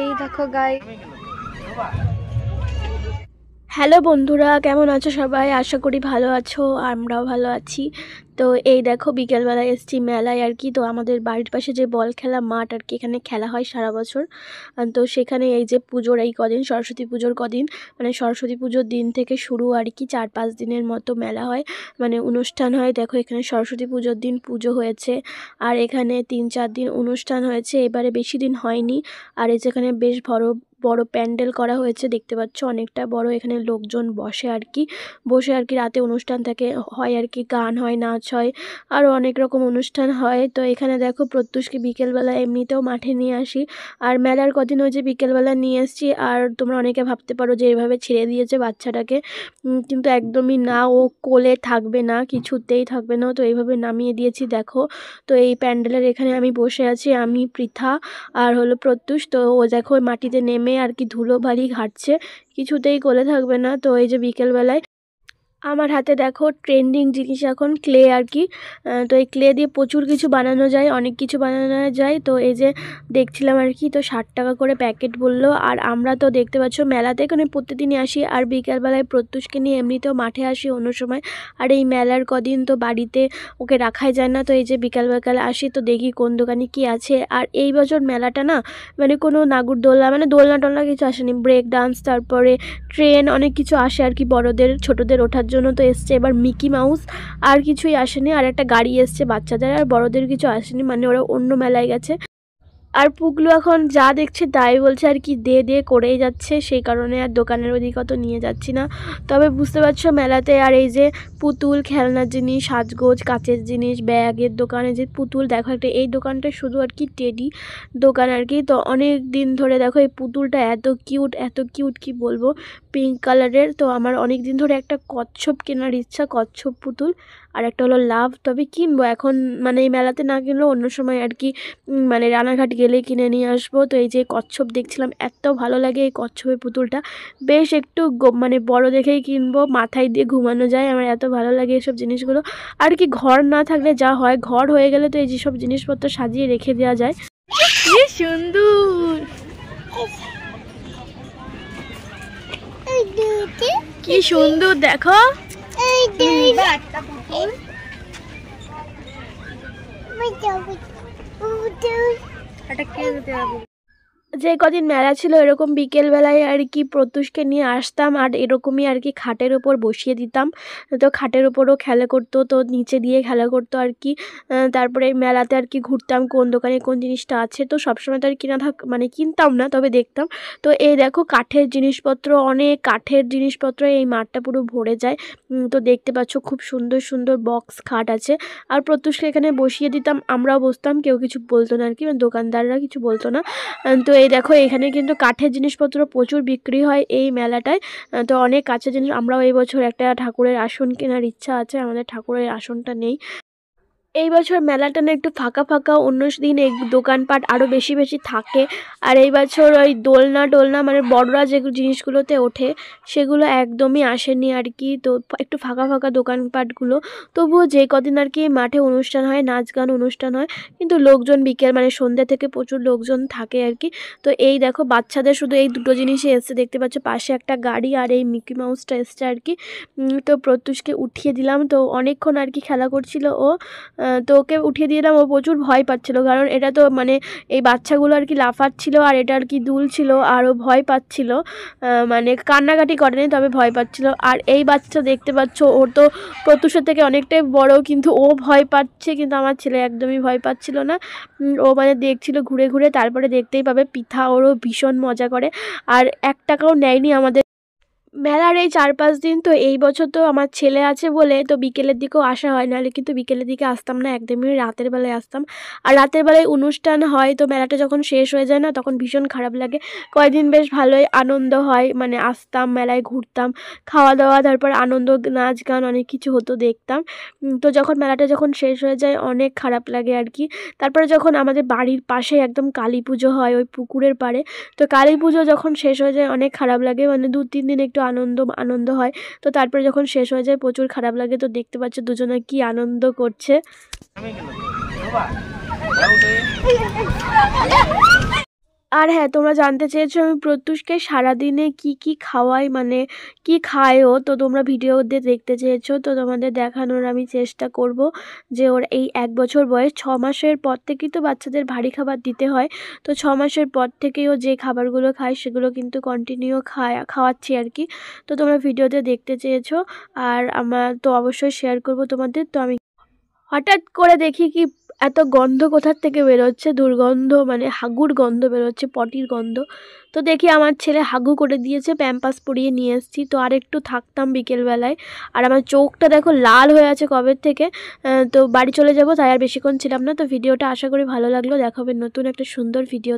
এই দেখো গাই। হ্যালো বন্ধুরা, কেমন আছো সবাই? আশা করি ভালো আছো, আমরাও ভালো আছি। তো এই দেখো বিকেলবেলায় এসেছি মেলায় আর কি। তো আমাদের বাড়ির পাশে যে বল খেলা মাঠ আর কি, এখানে খেলা হয় সারা বছর। তো সেখানে এই যে পুজোর এই কদিন, সরস্বতী পুজোর কদিন, মানে সরস্বতী পুজোর দিন থেকে শুরু আর কি 4-5 দিনের মতো মেলা হয়, মানে অনুষ্ঠান হয়। দেখো এখানে সরস্বতী পুজোর দিন পুজো হয়েছে, আর এখানে 3-4 দিন অনুষ্ঠান হয়েছে, এবারে বেশি দিন হয়নি। আর এই যেখানে বেশ বড় বড় প্যান্ডেল করা হয়েছে, দেখতে পাচ্ছ অনেকটা বড়। এখানে লোকজন বসে আর কি রাতে অনুষ্ঠান থাকে হয় আর কি, গান হয়, নাচ হয়, আরও অনেক রকম অনুষ্ঠান হয়। তো এখানে দেখো প্রত্যুষকে বিকেলবেলা এমনিতেও মাঠে নিয়ে আসি, আর মেলার কদিন ওই যে বিকেলবেলা নিয়ে এসেছি। আর তোমরা অনেকে ভাবতে পারো যে এইভাবে ছেড়ে দিয়েছে বাচ্চাটাকে, কিন্তু একদমই না, ও কোলে থাকবে না, কিছুতেই থাকবে না। তো এইভাবে নামিয়ে দিয়েছি দেখো। তো এই প্যান্ডেলের এখানে আমি বসে আছি, আমি পৃথা আর হলো প্রত্যুষ। তো ও দেখো মাটিতে নেমে আর কি ধুলো বালি ঘাটছে, কিছুতেই কোলে থাকবে না। তো এই যে বিকেলবেলায় আমার হাতে দেখো ট্রেন্ডিং জিনিস এখন ক্লে আর কি। তো এই ক্লে দিয়ে প্রচুর কিছু বানানো যায়, অনেক কিছু বানানো যায়। তো এই যে দেখছিলাম আর কি, তো 60 টাকা করে প্যাকেট বললো। আর আমরা তো দেখতে পাচ্ছ মেলাতে এখানে প্রতিদিনই আসি, আর বিকেলবেলায় প্রত্যুষকে নিয়ে এমনিতেও মাঠে আসি অন্য সময়। আর এই মেলার কদিন তো বাড়িতে ওকে রাখাই যায় না, তো এই যে বিকাল আসি, তো দেখি কোন দোকানে কি আছে। আর এই বছর মেলাটা না, মানে কোনো নাগরদোলনা, মানে দোলনা টোলনা কিছু আসেনি, ব্রেক ডান্স, তারপরে ট্রেন, অনেক কিছু আসে আর কি বড়দের ছোটদের ওঠার জন্য। তো এসছে এবার মিকি মাউস, আর কিছুই আসেনি। আর একটা গাড়ি এসছে বাচ্চাদের, আর বড়দের কিছু আসেনি, মানে ওরা অন্য মেলায় গেছে। আর পুগলু এখন যা দেখছে তাই বলছে আর কি, দে দে করেই যাচ্ছে, সেই কারণে আর দোকানের ওদিকে অত নিয়ে যাচ্ছি না। তবে বুঝতে পারছো মেলাতে আর এই যে পুতুল, খেলনার জিনিস, সাজগোজ, কাচের জিনিস, ব্যাগের দোকানে যে পুতুল, দেখো একটা এই দোকানটা শুধু আর কি টেডি দোকান আর কি। তো অনেক দিন ধরে দেখো এই পুতুলটা এত কিউট কি বলবো, পিঙ্ক কালারের। তো আমার অনেক দিন ধরে একটা কচ্ছপ কেনার ইচ্ছা, কচ্ছপ পুতুল। আর একটা হলো লাভ, তবে কিনবো এখন, মানে এই মেলাতে না কিনলেও অন্য সময় আর কি, মানে রানাঘাট গেলে কিনে নিয়ে আসবো। তো এই যে কচ্ছপ দেখছিলাম, এত ভালো লাগে এই কচ্ছপের পুতুলটা, বেশ একটু মানে বড় দেখেই কিনবো, মাথায় দিয়ে ঘুমানো যায়, আমার এত ভালো লাগে এসব জিনিসগুলো। আর কি ঘর না থাকলে যা হয়, ঘর হয়ে গেলে তো এই যেসব জিনিসপত্র সাজিয়ে রেখে দেওয়া যায়। কি সুন্দর, কি সুন্দর দেখো। যে কদিন মেলা ছিল এরকম বিকেলবেলায় আর কি প্রত্যুষকে নিয়ে আসতাম, আর এরকমই আর কি খাটের ওপর বসিয়ে দিতাম। তো খাটের ওপরও খেলা করতো, তো নিচে দিয়ে খেলা করতো আর কি। তারপরে মেলাতে আর কি ঘুরতাম কোন দোকানে কোন জিনিসটা আছে, তো সবসময় তো আর মানে কিনতাম না, তবে দেখতাম। তো এই দেখো কাঠের জিনিসপত্র, অনেক কাঠের জিনিসপত্র, এই মাঠটা পুরো ভরে যায়। তো দেখতে পাচ্ছ খুব সুন্দর সুন্দর বক্স খাট আছে। আর প্রত্যুষকে এখানে বসিয়ে দিতাম, আমরাও বসতাম, কেউ কিছু বলতো না আর কি, মানে দোকানদাররা কিছু বলতো না। তো এই দেখো এখানে কিন্তু কাঠের জিনিসপত্র প্রচুর বিক্রি হয় এই মেলাটায়। তো অনেক কাছের জিনিস, আমরাও এই বছর একটা ঠাকুরের আসন কেনার ইচ্ছা আছে, আমাদের ঠাকুরের আসনটা নেই। এই বছর মেলাটা না একটু ফাঁকা ফাঁকা, অন্য দিন এই দোকানপাট আরও বেশি বেশি থাকে। আর এই বছর ওই দোলনা টোলনা, মানে বড়রা যে জিনিসগুলোতে ওঠে সেগুলো একদমই আসেনি আর কি। তো একটু ফাঁকা ফাঁকা দোকানপাটগুলো। তবুও যে কদিন আর কি মাঠে অনুষ্ঠান হয়, নাচ গান অনুষ্ঠান হয়, কিন্তু লোকজন বিকেল মানে সন্ধ্যা থেকে প্রচুর লোকজন থাকে আর কি। তো এই দেখো বাচ্চাদের শুধু এই দুটো জিনিসই এসছে, দেখতে পাচ্ছ পাশে একটা গাড়ি, আর এই মিকি মাউসটা এসছে আর কি। তো প্রত্যুষকে উঠিয়ে দিলাম, তো অনেকক্ষণ আর কি খেলা করছিল ও। তো ওকে উঠিয়ে দিলাম, ও প্রচুর ভয় পাচ্ছিলো, কারণ এটা তো মানে এই বাচ্চাগুলো আর কি লাফাচ্ছিল, আর এটা আর কি দুলছিল, আর ও ভয় পাচ্ছিল। মানে কান্নাকাটি করেনি, তবে ভয় পাচ্ছিল। আর এই বাচ্চা দেখতে পাচ্ছ, ওর তো প্রত্যুষের থেকে অনেকটাই বড়, কিন্তু ও ভয় পাচ্ছে, কিন্তু আমার ছেলে একদমই ভয় পাচ্ছিল না। ও মানে দেখছিল ঘুরে ঘুরে। তারপরে দেখতেই পাবে পিঠা, ওরও ভীষণ মজা করে, আর 1 টাকাও নেয়নি আমাদের মেলার এই 4-5 দিন। তো এই বছর তো আমার ছেলে আছে বলে তো বিকেলের দিকেও আসা হয়, নাহলে কিন্তু বিকেলের দিকে আসতাম না, একদমই রাতের বেলায় আসতাম। আর রাতের বেলায় অনুষ্ঠান হয়, তো মেলাটা যখন শেষ হয়ে যায় না, তখন ভীষণ খারাপ লাগে। কয়েকদিন বেশ ভালোই আনন্দ হয়, মানে আসতাম মেলায়, ঘুরতাম, খাওয়া দাওয়া, তারপর আনন্দ, নাচ গান, অনেক কিছু হতো, দেখতাম। তো যখন মেলাটা যখন শেষ হয়ে যায় অনেক খারাপ লাগে আর কি। তারপরে যখন আমাদের বাড়ির পাশে একদম কালী পুজো হয় ওই পুকুরের পাড়ে, তো কালী পুজো যখন শেষ হয়ে যায় অনেক খারাপ লাগে, মানে 2-3 দিন একটু আনন্দ আনন্দ হয়। তো তারপরে যখন শেষ হয়ে যায় প্রচুর খারাপ লাগে। তো দেখতে পাচ্ছ দুজনে কি আনন্দ করছে। আর হ্যাঁ, তোমরা জানতে চেয়েছো আমি প্রত্যুষকে সারাদিনে কি খাওয়াই, মানে কি খায় ও, তো তোমরা ভিডিওতে দেখতে চেয়েছো, তো তোমাদের দেখানোর আমি চেষ্টা করব যে ওর এই 1 বছর বয়স 6 মাসের পর থেকেই তো বাচ্চাদের ভারী খাবার দিতে হয়। তো 6 মাসের পর থেকেই ও যে খাবারগুলো খায় সেগুলো কিন্তু কন্টিনিউ খাওয়াচ্ছি আর কি। তো তোমরা ভিডিওতে দেখতে চেয়েছো আর আমার তো অবশ্যই শেয়ার করব তোমাদের। তো আমি হঠাৎ করে দেখি কি এত গন্ধ কোথার থেকে বেরোচ্ছে, দুর্গন্ধ, মানে হাগুর গন্ধ বেরোচ্ছে, পটির গন্ধ। তো দেখি আমার ছেলে হাগু করে দিয়েছে, প্যাম্পাস পরিয়ে নিয়ে এসেছি। তো আর একটু থাকতাম বিকেলবেলায়, আর আমার চোখটা দেখো লাল হয়ে আছে কবের থেকে। তো বাড়ি চলে যাব, তাই আর বেশিক্ষণ ছিলাম না। তো ভিডিওটা আশা করি ভালো লাগলো, দেখা হবে নতুন একটা সুন্দর ভিডিও।